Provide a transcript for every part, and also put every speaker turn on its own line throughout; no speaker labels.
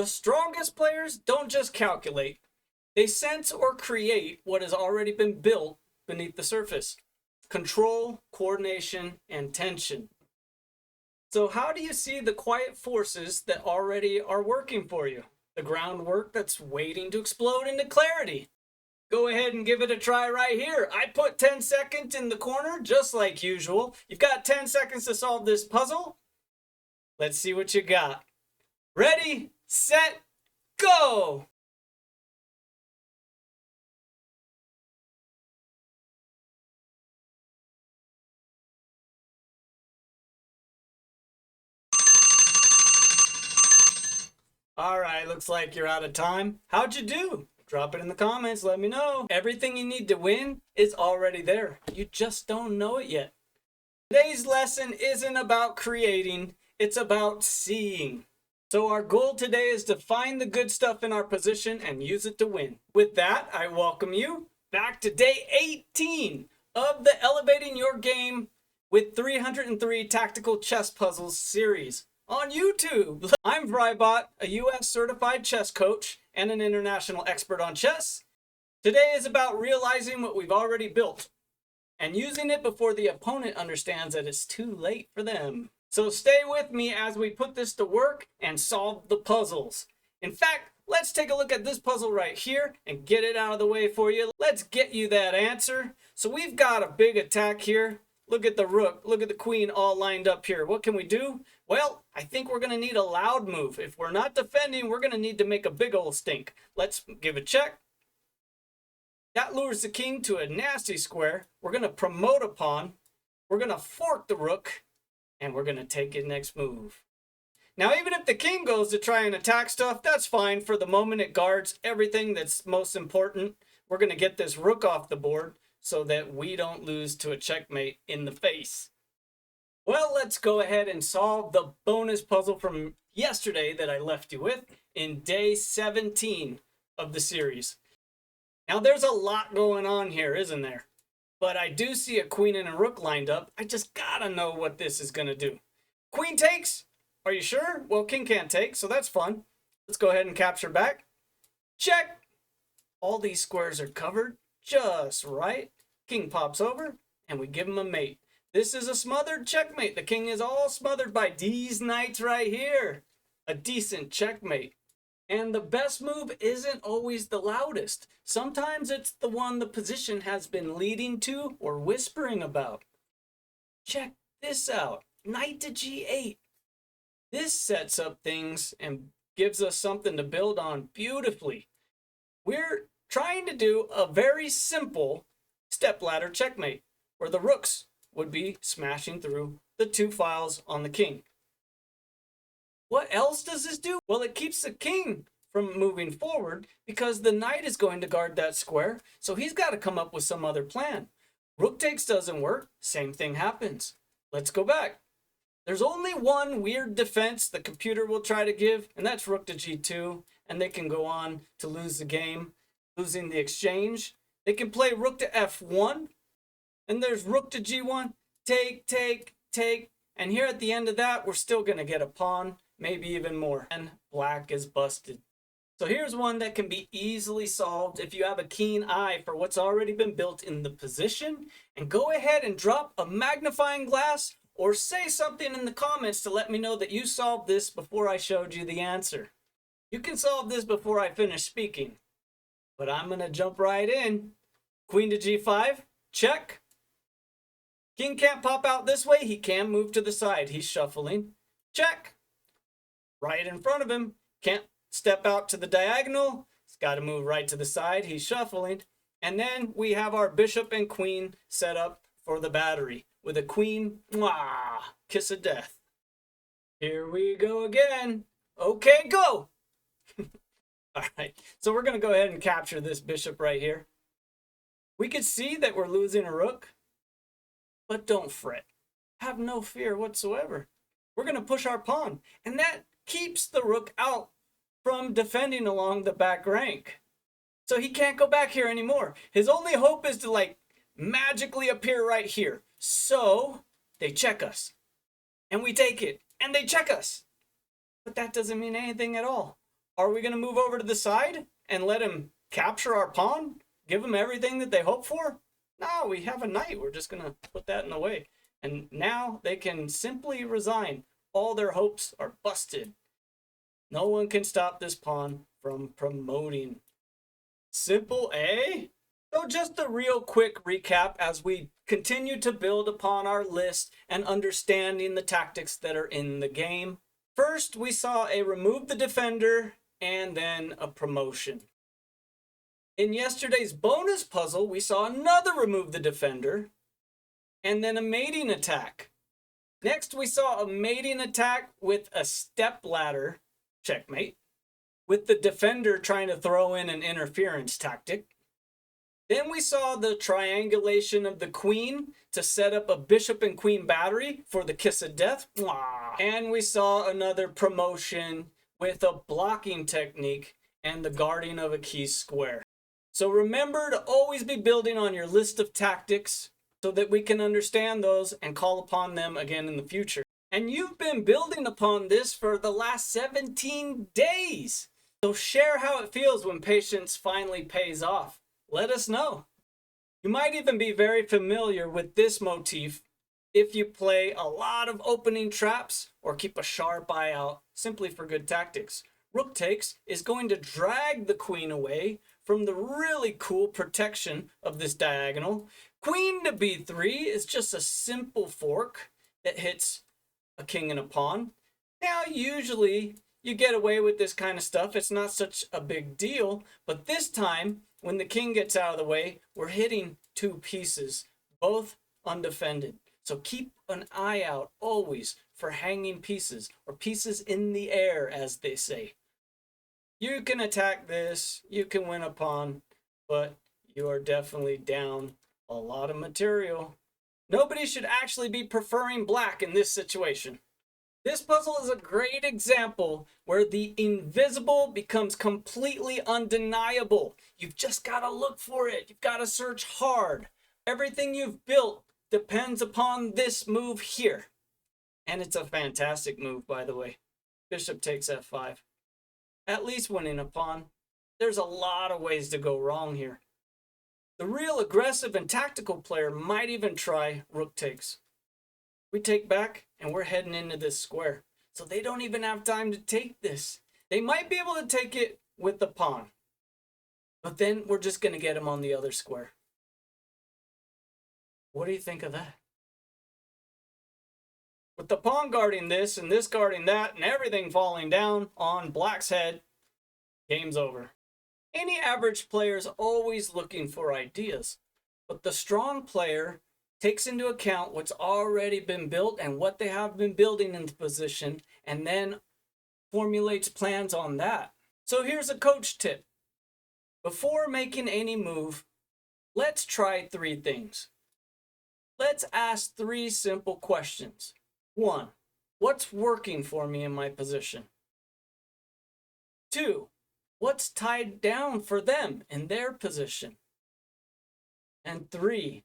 The strongest players don't just calculate. They sense or create what has already been built beneath the surface. Control, coordination, and tension. So how do you see the quiet forces that already are working for you? The groundwork that's waiting to explode into clarity. Go ahead and give it a try right here. I put 10 seconds in the corner, just like usual. You've got 10 seconds to solve this puzzle. Let's see what you got. Ready, set, go! All right, looks like you're out of time. How'd you do? Drop it in the comments, let me know. Everything you need to win is already there. You just don't know it yet. Today's lesson isn't about creating, it's about seeing. So our goal today is to find the good stuff in our position and use it to win. With that, I welcome you back to day 18 of the Elevating Your Game with 303 Tactical Chess Puzzles series on YouTube. I'm vryBot, a US certified chess coach and an international expert on chess. Today is about realizing what we've already built and using it before the opponent understands that it's too late for them. So stay with me as we put this to work and solve the puzzles. In fact, let's take a look at this puzzle right here and get it out of the way for you. Let's get you that answer. So we've got a big attack here. Look at the rook, look at the queen all lined up here. What can we do? Well, I think we're going to need a loud move. If we're not defending, we're going to need to make a big old stink. Let's give a check. That lures the king to a nasty square. We're going to promote a pawn. We're going to fork the rook. And we're going to take it next move. Now, even if the king goes to try and attack stuff, that's fine. For the moment, it guards everything that's most important. We're going to get this rook off the board so that we don't lose to a checkmate in the face. Well, let's go ahead and solve the bonus puzzle from yesterday that I left you with in day 17 of the series. Now, there's a lot going on here, isn't there? But I do see a queen and a rook lined up. I just gotta know what this is gonna do. Queen takes? Are you sure? Well, king can't take, so that's fun. Let's go ahead and capture back. Check! All these squares are covered just right. King pops over, and we give him a mate. This is a smothered checkmate. The king is all smothered by these knights right here. A decent checkmate. And the best move isn't always the loudest. Sometimes it's the one the position has been leading to or whispering about. Check this out. Knight to g8. This sets up things and gives us something to build on beautifully. We're trying to do a very simple stepladder checkmate where the rooks would be smashing through the two files on the king. What else does this do? Well, it keeps the king from moving forward because the knight is going to guard that square, so he's got to come up with some other plan. Rook takes doesn't work, same thing happens. Let's go back. There's only one weird defense the computer will try to give, and that's rook to g2, and they can go on to lose the game, losing the exchange. They can play rook to f1, and there's rook to g1, take, take, take, and here at the end of that, we're still going to get a pawn, maybe even more, and black is busted. So here's one that can be easily solved if you have a keen eye for what's already been built in the position, and go ahead and drop a magnifying glass or say something in the comments to let me know that you solved this before I showed you the answer. You can solve this before I finish speaking, but I'm going to jump right in. Queen to g5, check. King can't pop out this way, he can move to the side, he's shuffling, check. Right in front of him, can't step out to the diagonal, he's got to move right to the side, he's shuffling. And then we have our bishop and queen set up for the battery with a queen, mwah, kiss of death. Here we go again. Okay, go. All right, so we're going to go ahead and capture this bishop right here. We could see that we're losing a rook, but don't fret. Have no fear whatsoever. We're going to push our pawn, and that keeps the rook out from defending along the back rank. So he can't go back here anymore. His only hope is to like magically appear right here. So they check us, and we take it, and they check us. But that doesn't mean anything at all. Are we going to move over to the side and let him capture our pawn? Give them everything that they hope for? No, we have a knight. We're just going to put that in the way. And now they can simply resign. All their hopes are busted. No one can stop this pawn from promoting. Simple, eh? So just a real quick recap as we continue to build upon our list and understanding the tactics that are in the game. First, we saw a remove the defender and then a promotion. In yesterday's bonus puzzle, we saw another remove the defender and then a mating attack. Next, we saw a mating attack with a step ladder, checkmate, with the defender trying to throw in an interference tactic. Then we saw the triangulation of the queen to set up a bishop and queen battery for the kiss of death. And we saw another promotion with a blocking technique and the guarding of a key square. So remember to always be building on your list of tactics so that we can understand those and call upon them again in the future. And you've been building upon this for the last 17 days. So share how it feels when patience finally pays off. Let us know. You might even be very familiar with this motif if you play a lot of opening traps or keep a sharp eye out simply for good tactics. Rook takes is going to drag the queen away from the really cool protection of this diagonal. Queen to b3 is just a simple fork that hits a king and a pawn. Now, usually you get away with this kind of stuff. It's not such a big deal. But this time, when the king gets out of the way, we're hitting two pieces, both undefended. So keep an eye out always for hanging pieces or pieces in the air, as they say. You can attack this, you can win a pawn, but you are definitely down a lot of material. Nobody should actually be preferring black in this situation. This puzzle is a great example where the invisible becomes completely undeniable. You've just got to look for it. You've got to search hard. Everything you've built depends upon this move here. And it's a fantastic move, by the way. Bishop takes f5. At least winning a pawn. There's a lot of ways to go wrong here. The real aggressive and tactical player might even try rook takes. We take back and we're heading into this square. So they don't even have time to take this. They might be able to take it with the pawn. But then we're just going to get him on the other square. What do you think of that? With the pawn guarding this and this guarding that and everything falling down on black's head, game's over. Any average player is always looking for ideas, but the strong player takes into account what's already been built and what they have been building into position and then formulates plans on that. So here's a coach tip. Before making any move, let's try 3 things. Let's ask 3 simple questions. 1, what's working for me in my position? 2, what's tied down for them in their position? And 3,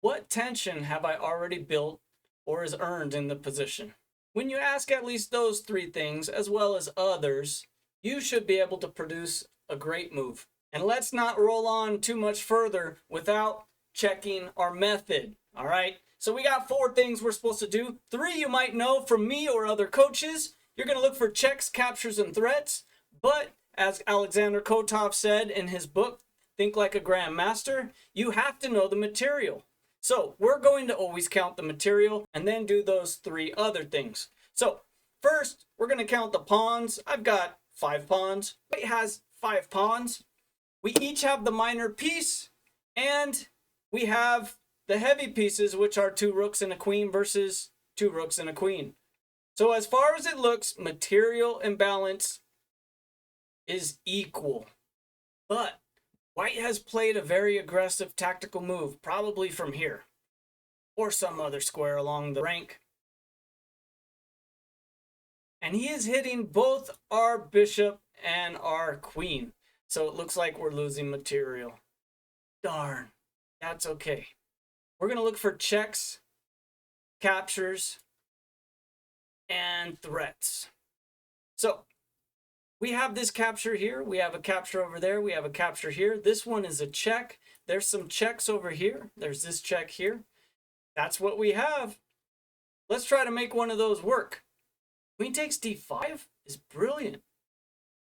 what tension have I already built or is earned in the position? When you ask at least those 3 things, as well as others, you should be able to produce a great move. And let's not roll on too much further without checking our method, all right? So we got 4 things we're supposed to do. 3 you might know from me or other coaches. You're going to look for checks, captures, and threats. But as Alexander Kotov said in his book, Think Like a Grandmaster, you have to know the material. So we're going to always count the material and then do those 3 other things. So first, we're going to count the pawns. I've got 5 pawns. White has 5 pawns. We each have the minor piece, and we have the heavy pieces, which are 2 rooks and a queen versus 2 rooks and a queen. So as far as it looks, material imbalance is equal. But white has played a very aggressive tactical move, probably from here, or some other square along the rank. And he is hitting both our bishop and our queen. So it looks like we're losing material. Darn, that's okay. We're going to look for checks, captures, and threats. So We have this capture here. We have a capture over there. We have a capture here. This one is a check. There's some checks over here. There's this check here. That's what we have. Let's try to make one of those work. Queen takes d5 is brilliant.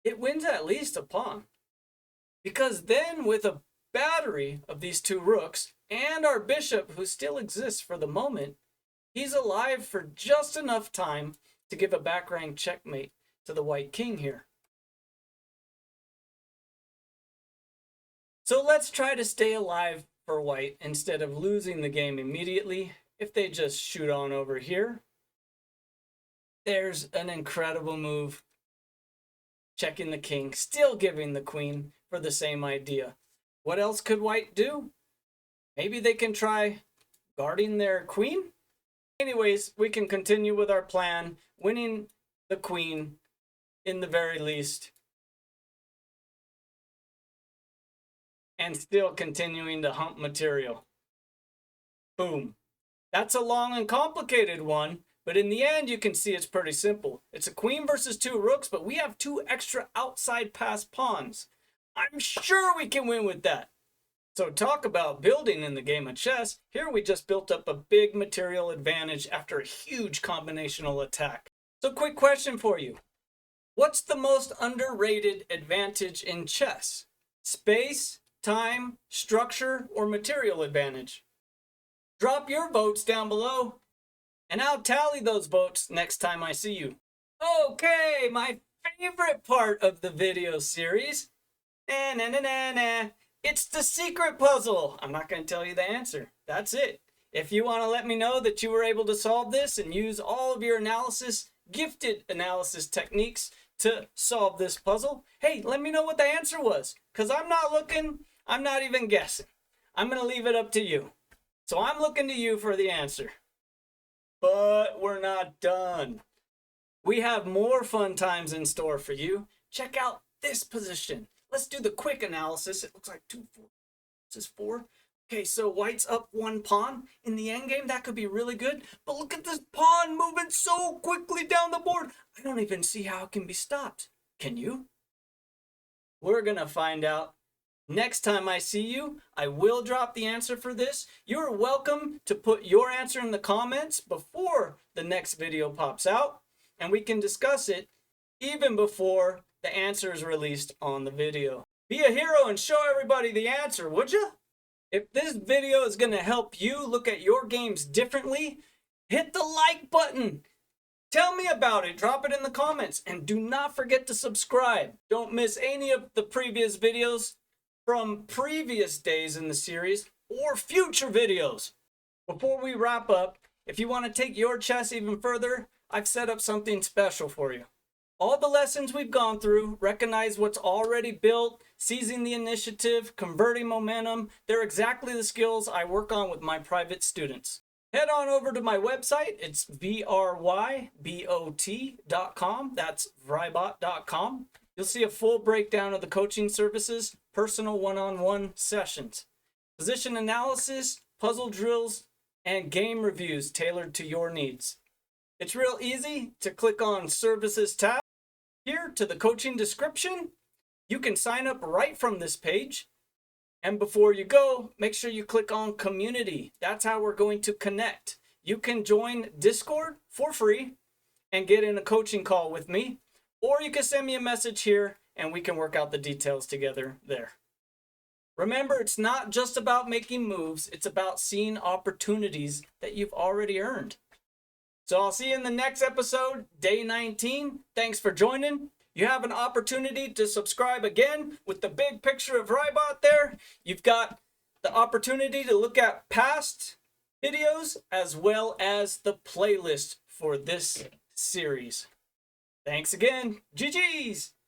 It wins at least a pawn. Because then with a battery of these two rooks and our bishop, who still exists for the moment, he's alive for just enough time to give a back rank checkmate to the white king here. So let's try to stay alive for white instead of losing the game immediately. If they just shoot on over here, there's an incredible move. Checking the king, still giving the queen for the same idea. What else could white do? Maybe they can try guarding their queen? Anyways, we can continue with our plan, winning the queen in the very least. And still continuing to hump material. Boom. That's a long and complicated one, but in the end you can see it's pretty simple. It's a queen versus two rooks, but we have two extra outside pass pawns. I'm sure we can win with that. So talk about building in the game of chess. Here we just built up a big material advantage after a huge combinational attack. So quick question for you. What's the most underrated advantage in chess? Space, time, structure, or material advantage? Drop your votes down below, and I'll tally those votes next time I see you. Okay, my favorite part of the video series. It's the secret puzzle. I'm not going to tell you the answer. That's it. If you want to let me know that you were able to solve this and use all of your gifted analysis techniques to solve this puzzle, hey, let me know what the answer was. Because I'm not looking, I'm not even guessing. I'm going to leave it up to you. So I'm looking to you for the answer. But we're not done. We have more fun times in store for you. Check out this position. Let's do the quick analysis. It looks like 2, 4. This is 4. Okay, so white's up 1 pawn. In the endgame, that could be really good. But look at this pawn moving so quickly down the board. I don't even see how it can be stopped. Can you? We're going to find out. Next time I see you, I will drop the answer for this. You're welcome to put your answer in the comments before the next video pops out, and we can discuss it even before the answer is released on the video. Be a hero and show everybody the answer, would you? If this video is going to help you look at your games differently, hit the like button. Tell me about it. Drop it in the comments. And do not forget to subscribe. Don't miss any of the previous videos from previous days in the series or future videos. Before we wrap up, if you want to take your chess even further, I've set up something special for you. All the lessons we've gone through, recognize what's already built, seizing the initiative, converting momentum, they're exactly the skills I work on with my private students. Head on over to my website. It's vryBot.com. That's vryBot.com. You'll see a full breakdown of the coaching services, personal one-on-one sessions, position analysis, puzzle drills, and game reviews tailored to your needs. It's real easy to click on Services tab. Here to the coaching description, you can sign up right from this page. And before you go, make sure you click on Community. That's how we're going to connect. You can join Discord for free and get in a coaching call with me. Or you can send me a message here and we can work out the details together there. Remember, it's not just about making moves. It's about seeing opportunities that you've already earned. So I'll see you in the next episode, day 19. Thanks for joining. You have an opportunity to subscribe again with the big picture of vryBot there. You've got the opportunity to look at past videos as well as the playlist for this series. Thanks again. GG's!